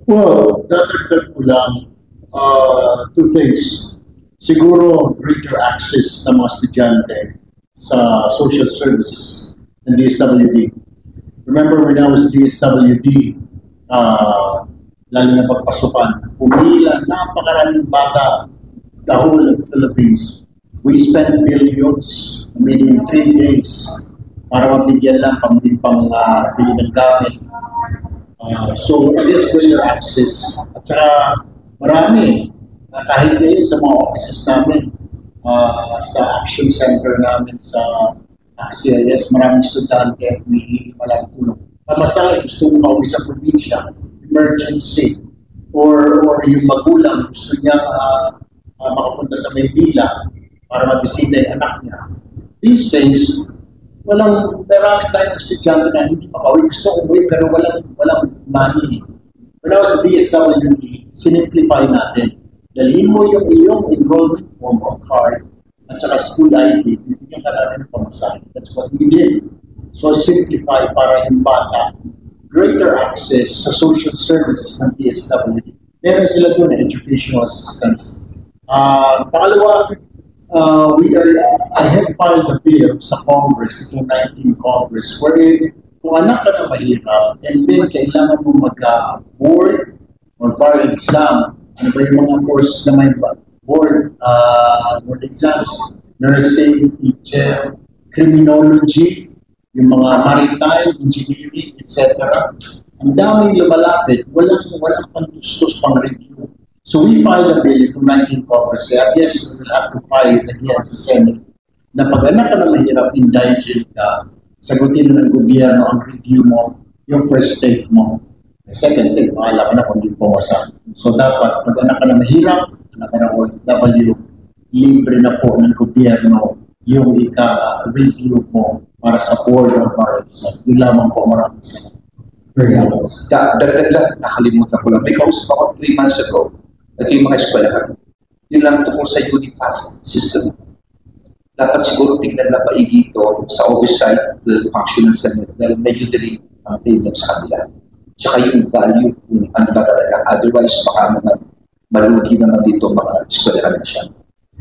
Well, dadagdag ko lang two things. Siguro greater access ng mga estudyante sa social services ng DSWD. Remember when I was DSWD, lalo na pagpasukan, pumila napakaraming bata the whole of the Philippines. We spent billions, meaning 3 days, para mabigyan lang pang bili ng gamit. So, it is greater access. At saka, marami. Kahit ngayon sa mga offices namin, sa action center namin sa CIS, maraming estudyante at may walang tulong. Pamasahe, gusto mo kauwi sa probinsya, emergency, or yung magulang, gusto niya makapunta sa Maynila para mabisita yung anak niya. These things, marami tayong estudyante na hindi makauwi. Gusto kong uwi pero walang money. When I was at DSWD, sinimplify natin. Dalhin mo yung iyong enrollment form or card at saka school ID, bibigyan ka natin ng pamasahe. That's what we did. So simplify para yung bata, greater access sa social services ng DSWD. Meron sila doon na educational assistance. Pangalawa, I have filed a bill sa Congress, itong 19 Congress, wherein kung anak ka na mahirap, and then kailangan mo mag-board or bar exam, ano ba yung mga courses na may board exams, nursing, teacher, criminology, yung mga maritime, engineering, etc. Ang daming lumalapit, walang pantustos pang review. So we filed a bill itong 19 Congress. I guess we will have to file it again sa Senate na pag anak ka na mahirap, indigent ka, sagutin ng gobyerno ang review mo, yung first state mo. Second thing, mahala ka na kung hindi pumasan. So dapat, pag anak ka na mahirap, anak ka na OFW, libre na po ng gobyerno yung review mo para sa board or para sa yun lamang po maraming sa very helpful. Dagdag lang, nakalimutan ko lang. May kausap ako 3 months ago. Ito yung mga eskwelahan. Yun lang tungkol sa Unifast system. Dapat siguro tingnan na paigi ito sa oversight the function ng Senate dahil medyo dali ang payment sa kanila. Tsaka yung value kung ano ba talaga. Otherwise, baka naman malugi naman dito mga eskwelahan na siya.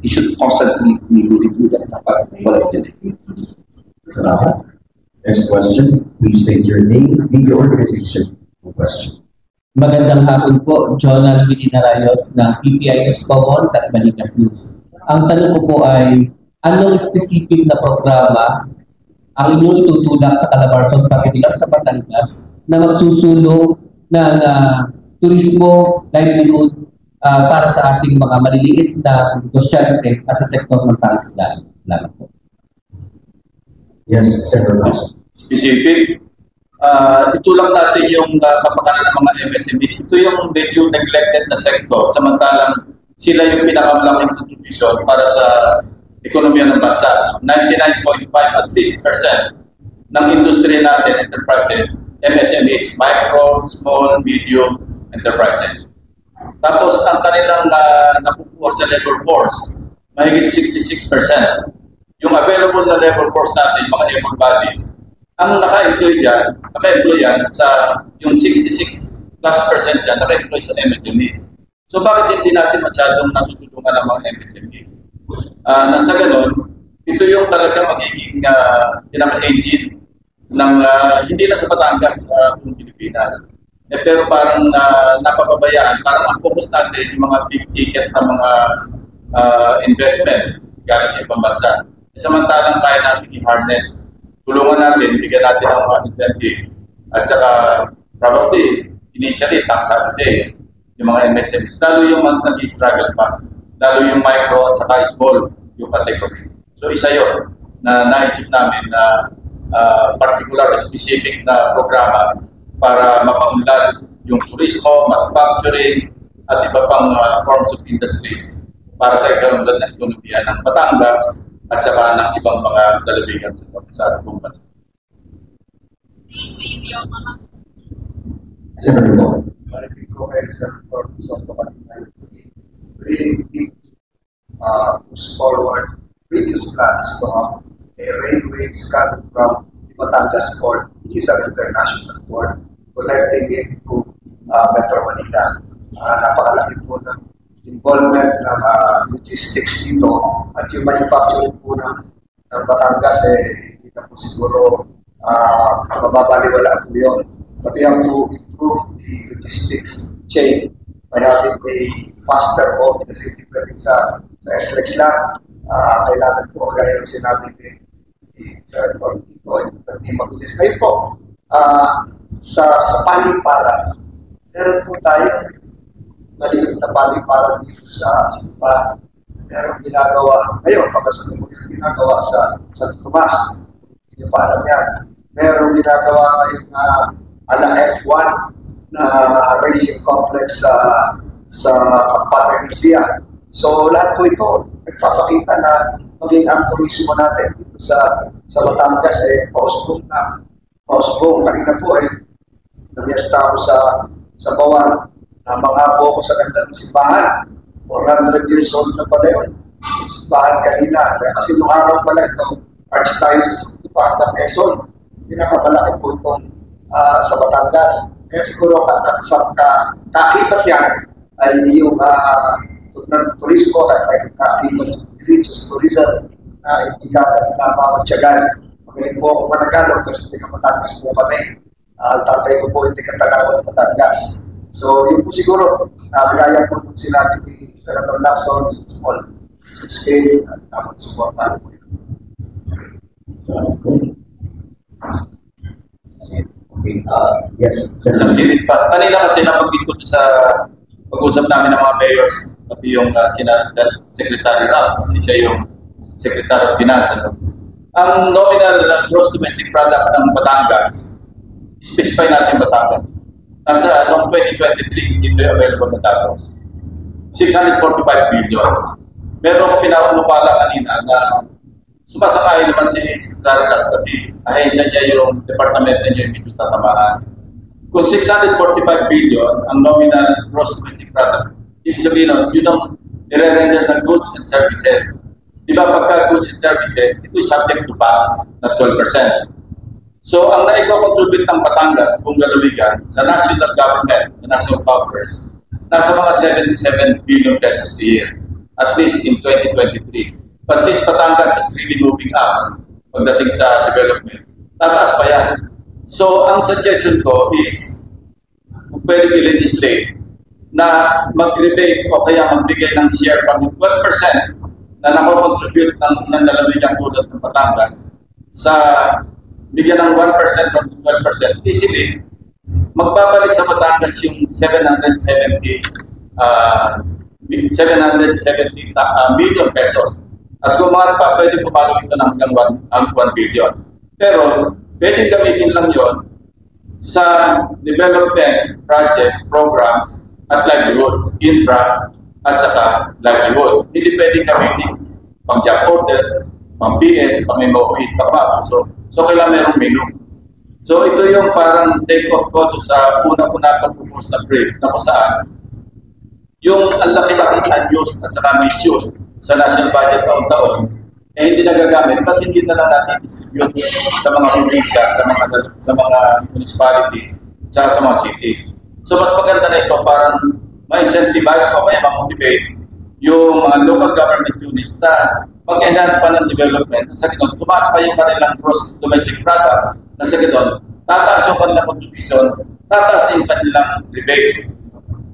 You should constantly review that dapat wala din. Salamat. Next question. Please state your name and your organization for question. Magandang hapon po, Jonal Medina-Rayos ng PPIS Commons at Balikas News. Ang tanong ko po ay, anong specific na programa ang inyong itutulak sa Calabarzon, particular sa Batangas, na magsusulong ng turismo, livelihood para sa ating mga maliliit na negosyante at sa sektor ng pangisdaan? Salamat po. Yes, Senator Lawson. Specific. Itulak natin yung kapakanan ng mga MSMEs. Ito yung medyo neglected na sector, samantalang sila yung pinakamalaking contribution para sa ekonomiya ng bansa. 99.5 at least % ng industriya natin, enterprises, MSMEs, micro, small, medium enterprises. Tapos ang kanilang nakukuha sa labor force, mahigit 66%. Yung available na labor force natin, mga able body, ang naka-employ yan sa yung 66+% yan, naka-employ sa MSMEs. So bakit hindi natin masyadong natutulungan ng mga MSMEs? Nasa ganon, ito yung talaga magiging pinaka-engine ng hindi na sa Batangas kung Pilipinas. Pero parang napapabayaan, parang ang focus natin yung mga big ticket na mga investments galing sa ibang bansa. Samantalang kaya natin i-harness, tulungan natin, bigyan natin ng mga incentives. At saka, probably, initially, tax holiday, yung mga MSMEs, lalo yung mga nag-struggle pa, lalo yung micro at saka small, yung category. So, isa yun na naisip namin na particular, specific na programa para mapaunlad yung turismo, manufacturing, at iba pang forms of industries para sa ikaunlad ng ekonomiya ng Batangas at saka ng ibang mga dalawigan sa buong bansa. Senator Law. Really big push forward previous plans to have a railways coming from the Batangas port, which is an international port, connecting it to Metro Manila. Napakalaki po ng involvement ng logistics dito at yung manufacturing po ng Batangas hindi na po siguro mababaliwala po yun. But we have to improve the logistics chain by having a faster mode kasi hindi pwedeng sa SLEX lang. Kailangan po, gaya ng sinabi ni Sir Tortito, hindi mabilis. Ngayon po, sa paliparan, meron po tayo maliit na paliparan dito sa Sipa. Meron ginagawa, ngayon, pagkasabi mo yung ginagawa sa Tomas, hindi pa alam yan. Meron ginagawa ngayon na ala F1 na racing complex sa Paternosia. So lahat po ito, nagpapakita na maging ang turismo natin dito sa Batangas pausbong na. Pausbong, kanina po namiyasta ako sa Bawan, manghapo ko sa ganda ng simbahan. 400 years old na pala yun. Simbahan kanina. Kasi nung araw pala itong Archdiocese of Tupac, Quezon, pinakamalaki po itong sa Batangas. Kaya siguro kakibat yan ay yung turismo at kakibat religious tourism na ibigagan na mamatyagan. Magaling po ako managalog kasi hindi ka Batangas po kami. Tatay ko po hindi ka Tagawad Batangas. So yun po siguro, gaya po kung sinabi ni Senator Lacson, small scale at dapat supportahan po yun. Okay, yes, sir. Kanina kasi nabanggit ko sa pag-usap namin ng mga mayors, pati yung Secretary Ralph, kasi siya yung Secretary of Finance. Ang nominal gross domestic product ng Batangas, specify natin Batangas. Nasa noong 2023, ito yung available na datos. 645 billion. Meron ko pinapalupala kanina na sumasakay naman si Secretary Ralph kasi ahensya niya yung department niya yung medyo tatamaan. Kung 645 billion ang nominal gross domestic product, ibig sabihin yun ang nire-render ng goods and services. Di ba pagka goods and services, ito is subject to VAT na 12%. So ang naiko-contribute ng Batangas, kung galulugan, sa national government, sa national coffers, nasa mga 77 billion pesos a year, at least in 2023. But since Batangas is really moving up pagdating sa development, tataas pa yan. So, ang suggestion ko is, kung pwede i-legislate na mag-rebate o kaya magbigay ng share pang 12% na nako-contribute ng isang lalawigan tulad ng Batangas sa bigyan ng 1% o 12%, easily, magbabalik sa Batangas yung 770 million pesos. At kung mahal pa, pwede pumalo ito ng hanggang 1 billion. Pero, pwede gamitin lang yon sa development projects, programs, at livelihood, infra, at saka livelihood. Hindi pwede gamitin pang job order, pang PS, pang MOE, pang So, kailangan mayroong menu. So, ito yung parang take-off ko sa una-una pag-propose na brief na kung saan yung ang laki-laki unused at saka misuse sa national budget taon-taon, hindi nagagamit, ba't hindi na lang natin distribute sa mga probinsya, sa mga municipalities, sa mga cities. So, mas maganda na ito parang ma-incentivize o kaya ma-motivate yung mga local government units na mag-enhance pa ng development. Sa ganun, tumaas pa yung kanilang gross domestic product. Sa ganun, tataas yung kanilang contribution, tataas yung kanilang rebate.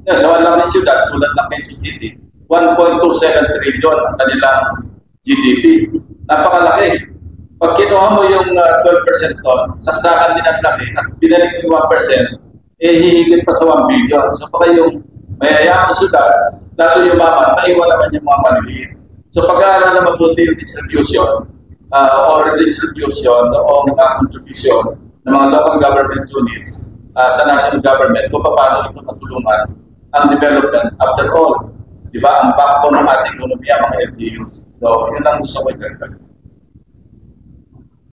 Sa walang siyudad, tulad ng Quezon City, 1.27 trillion ang kanilang GDP. Napakalaki. Pag kinuha mo yung 12% ton, saksakan din ang laki at binalik yung 1%, hihigit pa sa 1 billion. So baka yung mayayamang siyudad, lalo yung mama, naiwan naman yung mga maliliit. So pag-aaral na mabuti yung distribution or redistribution o contribution ng mga local government units sa national government kung paano ito matulungan ang development. After all, di ba, ang backbone ng ating ekonomiya, mga LGUs. So, yun lang gusto ko i-clarify.